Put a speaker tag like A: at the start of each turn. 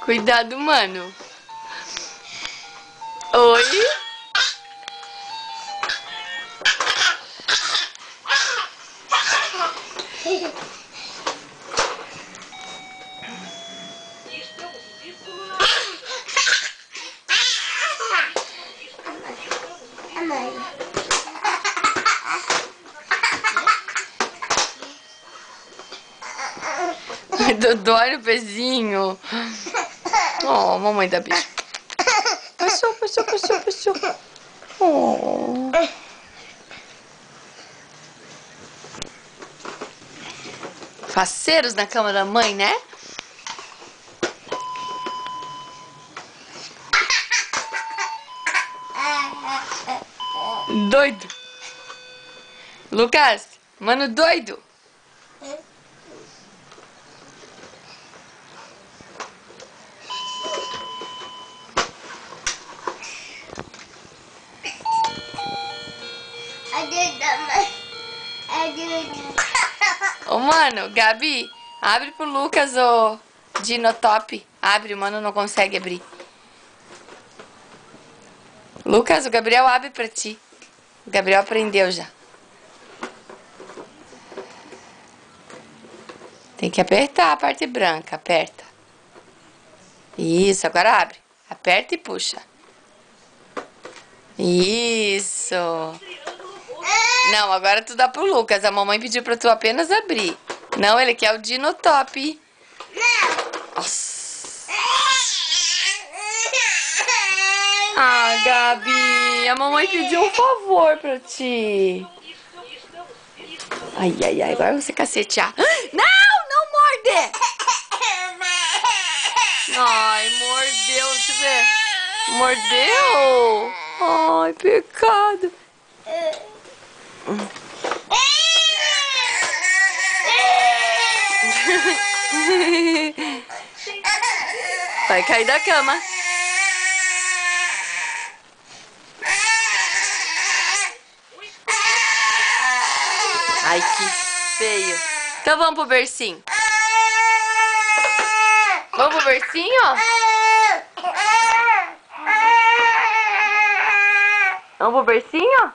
A: Cuidado, mano. Oi? Dodói no pezinho. Oh, mamãe da bicha. Passou. Oh. Faceiros na cama da mãe, né? Doido. Lucas, mano doido. Ô, mano, Gabi, abre pro Lucas o Dinotop. Abre, o mano não consegue abrir. Lucas, o Gabriel abre pra ti. O Gabriel aprendeu já. Tem que apertar a parte branca, aperta. Isso, agora abre. Aperta e puxa. Isso. Não, agora tu dá pro Lucas. A mamãe pediu pra tu apenas abrir. Não, ele quer o Dinotop. Nossa. Ah, Gabi, a mamãe pediu um favor pra ti. Ai, agora você cacetear. Não morde! Ai, mordeu, deixa eu ver. Mordeu? Ai, pecado. Vai cair da cama. Ai, que feio. Então vamos pro bercinho. Vamos pro bercinho? Vamos pro bercinho?